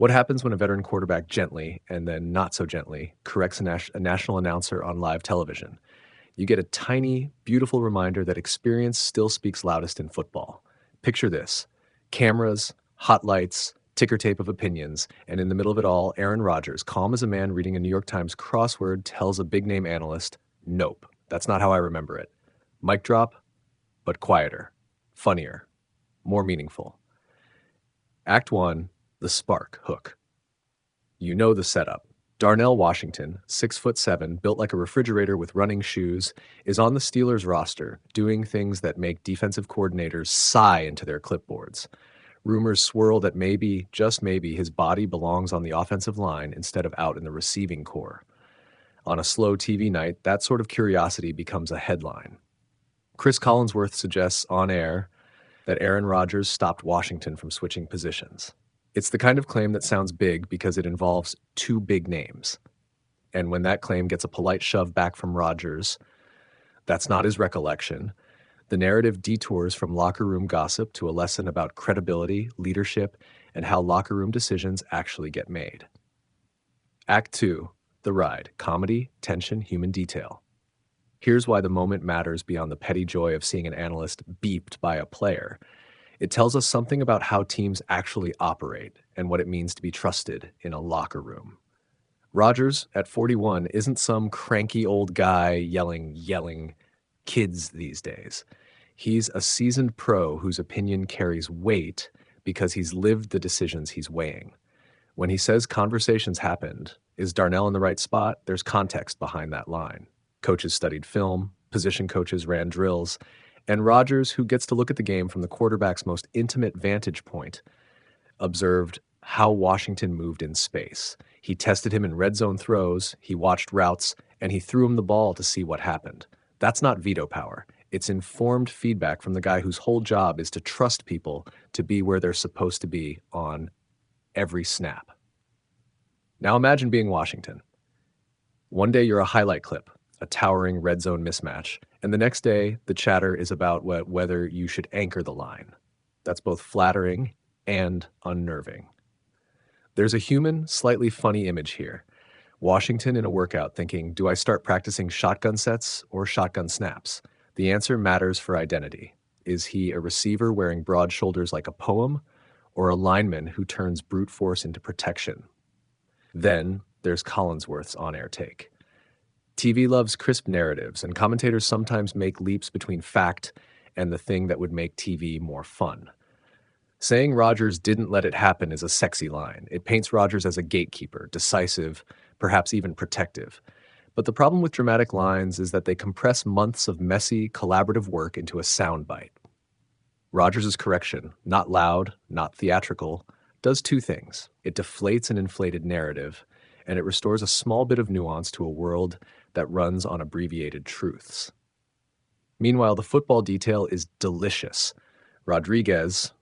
What happens when a veteran quarterback gently, and then not so gently, corrects a national announcer on live television? You get a tiny, beautiful reminder that experience still speaks loudest in football. Picture this: cameras, hot lights, ticker tape of opinions, and in the middle of it all, Aaron Rodgers, calm as a man reading a New York Times crossword, tells a big-name analyst, "Nope, that's not how I remember it." Mic drop, but quieter, funnier, more meaningful. Act 1, the spark hook. You know the setup. Darnell Washington, 6'7", built like a refrigerator with running shoes, is on the Steelers roster, doing things that make defensive coordinators sigh into their clipboards. Rumors swirl that maybe, just maybe, his body belongs on the offensive line instead of out in the receiving corps. On a slow TV night, that sort of curiosity becomes a headline. Cris Collinsworth suggests on air that Aaron Rodgers stopped Washington from switching positions. It's the kind of claim that sounds big because it involves two big names. And when that claim gets a polite shove back from Rodgers, that's not his recollection. The narrative detours from locker room gossip to a lesson about credibility, leadership, and how locker room decisions actually get made. Act 2, the ride: comedy, tension, human detail. Here's why the moment matters beyond the petty joy of seeing an analyst beeped by a player. It tells us something about how teams actually operate and what it means to be trusted in a locker room. Rodgers, at 41, isn't some cranky old guy yelling kids these days. He's a seasoned pro whose opinion carries weight because he's lived the decisions he's weighing. When he says conversations happened, is Darnell in the right spot? There's context behind that line. Coaches studied film, position coaches ran drills, and Rodgers, who gets to look at the game from the quarterback's most intimate vantage point, observed how Washington moved in space. He tested him in red zone throws, he watched routes, and he threw him the ball to see what happened. That's not veto power. It's informed feedback from the guy whose whole job is to trust people to be where they're supposed to be on every snap. Now imagine being Washington. One day you're a highlight clip, a towering red zone mismatch, and the next day the chatter is about whether you should anchor the line. That's both flattering and unnerving. There's a human, slightly funny image here. Washington in a workout thinking, do I start practicing shotgun sets or shotgun snaps? The answer matters for identity. Is he a receiver wearing broad shoulders like a poem, or a lineman who turns brute force into protection? Then there's Collinsworth's on-air take. TV loves crisp narratives, and commentators sometimes make leaps between fact and the thing that would make TV more fun. Saying Rodgers didn't let it happen is a sexy line. It paints Rodgers as a gatekeeper, decisive, perhaps even protective. But the problem with dramatic lines is that they compress months of messy, collaborative work into a soundbite. Rodgers' correction, not loud, not theatrical, does two things. It deflates an inflated narrative, and it restores a small bit of nuance to a world that runs on abbreviated truths. Meanwhile, the football detail is delicious. Rodgers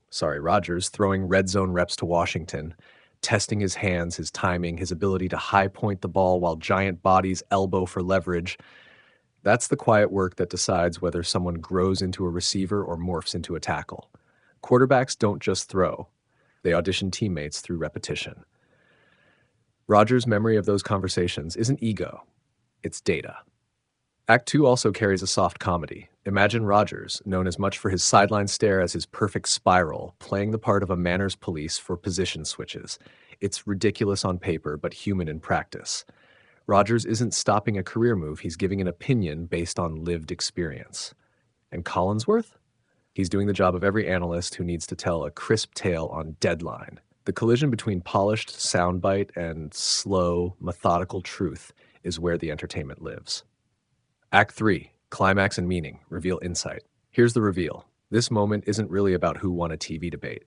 throwing red zone reps to Washington, testing his hands, his timing, his ability to high point the ball while giant bodies elbow for leverage. That's the quiet work that decides whether someone grows into a receiver or morphs into a tackle. Quarterbacks don't just throw. They audition teammates through repetition. Rodgers' memory of those conversations isn't ego. It's data. Act 2 also carries a soft comedy. Imagine Rodgers, known as much for his sideline stare as his perfect spiral, playing the part of a manners police for position switches. It's ridiculous on paper, but human in practice. Rodgers isn't stopping a career move, he's giving an opinion based on lived experience. And Collinsworth? He's doing the job of every analyst who needs to tell a crisp tale on deadline. The collision between polished soundbite and slow, methodical truth is where the entertainment lives. Act 3, climax and meaning, reveal insight. Here's the reveal. This moment isn't really about who won a TV debate.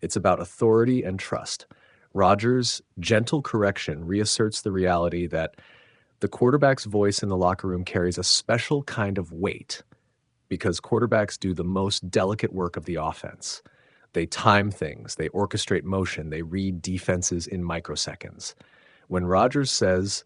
It's about authority and trust. Rodgers' gentle correction reasserts the reality that the quarterback's voice in the locker room carries a special kind of weight because quarterbacks do the most delicate work of the offense. They time things, they orchestrate motion, they read defenses in microseconds. When Rodgers says,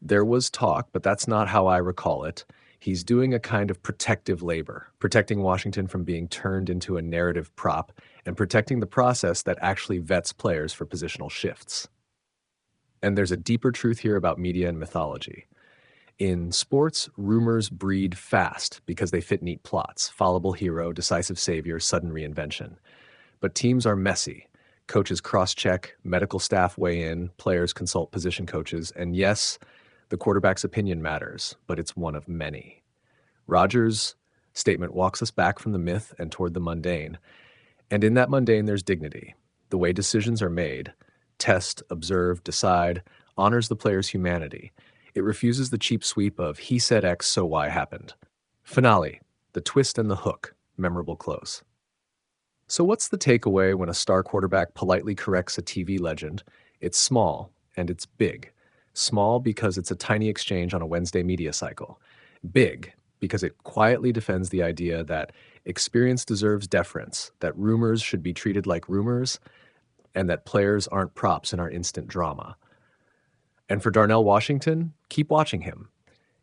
"There was talk, but that's not how I recall it," he's doing a kind of protective labor, protecting Washington from being turned into a narrative prop and protecting the process that actually vets players for positional shifts. And there's a deeper truth here about media and mythology. In sports, rumors breed fast because they fit neat plots: fallible hero, decisive savior, sudden reinvention. But teams are messy. Coaches cross-check, medical staff weigh in, players consult position coaches, and yes, the quarterback's opinion matters, but it's one of many. Rodgers' statement walks us back from the myth and toward the mundane. And in that mundane, there's dignity. The way decisions are made, test, observe, decide, honors the player's humanity. It refuses the cheap sweep of "he said X, so Y happened." Finale, the twist and the hook, memorable close. So what's the takeaway when a star quarterback politely corrects a TV legend? It's small and it's big. Small because it's a tiny exchange on a Wednesday media cycle. Big because it quietly defends the idea that experience deserves deference, that rumors should be treated like rumors, and that players aren't props in our instant drama. And for Darnell Washington, keep watching him.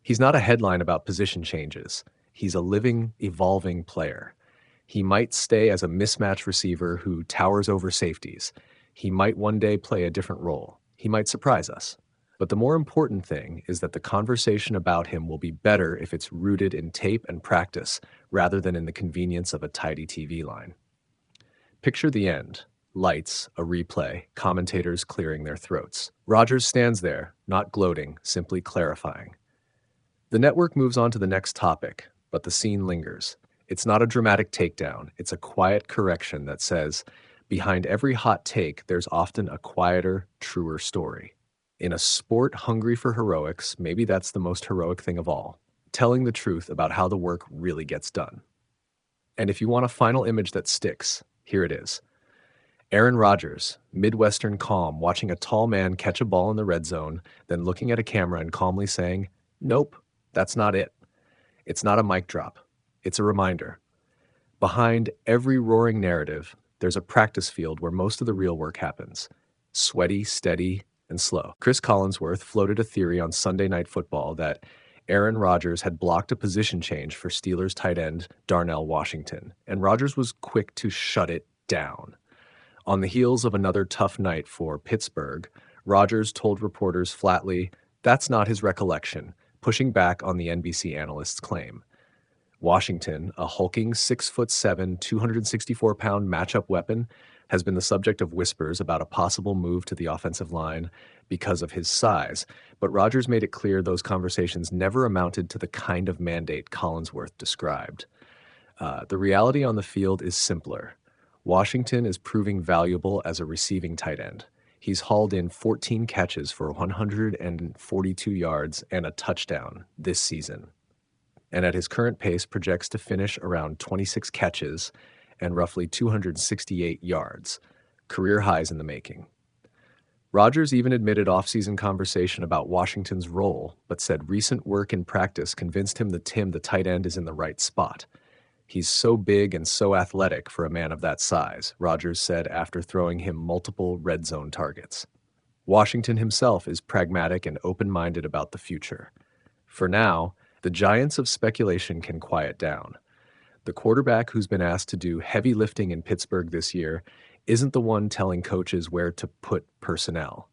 He's not a headline about position changes. He's a living, evolving player. He might stay as a mismatch receiver who towers over safeties. He might one day play a different role. He might surprise us. But the more important thing is that the conversation about him will be better if it's rooted in tape and practice rather than in the convenience of a tidy TV line. Picture the end. Lights, a replay, commentators clearing their throats. Rodgers stands there, not gloating, simply clarifying. The network moves on to the next topic, but the scene lingers. It's not a dramatic takedown. It's a quiet correction that says, behind every hot take, there's often a quieter, truer story. In a sport hungry for heroics, maybe that's the most heroic thing of all, telling the truth about how the work really gets done. And if you want a final image that sticks, here it is. Aaron Rodgers, Midwestern calm, watching a tall man catch a ball in the red zone, then looking at a camera and calmly saying, "Nope, that's not it." It's not a mic drop. It's a reminder. Behind every roaring narrative, there's a practice field where most of the real work happens. Sweaty, steady, and slow. Cris Collinsworth floated a theory on Sunday Night Football that Aaron Rodgers had blocked a position change for Steelers tight end Darnell Washington, and Rodgers was quick to shut it down. On the heels of another tough night for Pittsburgh, Rodgers told reporters flatly, that's not his recollection, pushing back on the NBC analyst's claim. Washington, a hulking 6'7", 264-pound matchup weapon, has been the subject of whispers about a possible move to the offensive line because of his size, but Rodgers made it clear those conversations never amounted to the kind of mandate Collinsworth described. The reality on the field is simpler. Washington is proving valuable as a receiving tight end. He's hauled in 14 catches for 142 yards and a touchdown this season, and at his current pace projects to finish around 26 catches and roughly 268 yards, career highs in the making. Rodgers even admitted off-season conversation about Washington's role, but said recent work in practice convinced him that the tight end, is in the right spot. He's so big and so athletic for a man of that size, Rodgers said after throwing him multiple red zone targets. Washington himself is pragmatic and open-minded about the future. For now, the giants of speculation can quiet down. The quarterback who's been asked to do heavy lifting in Pittsburgh this year isn't the one telling coaches where to put personnel.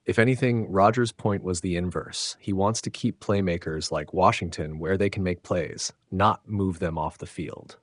If anything, Rodgers' point was the inverse. He wants to keep playmakers like Washington where they can make plays, not move them off the field.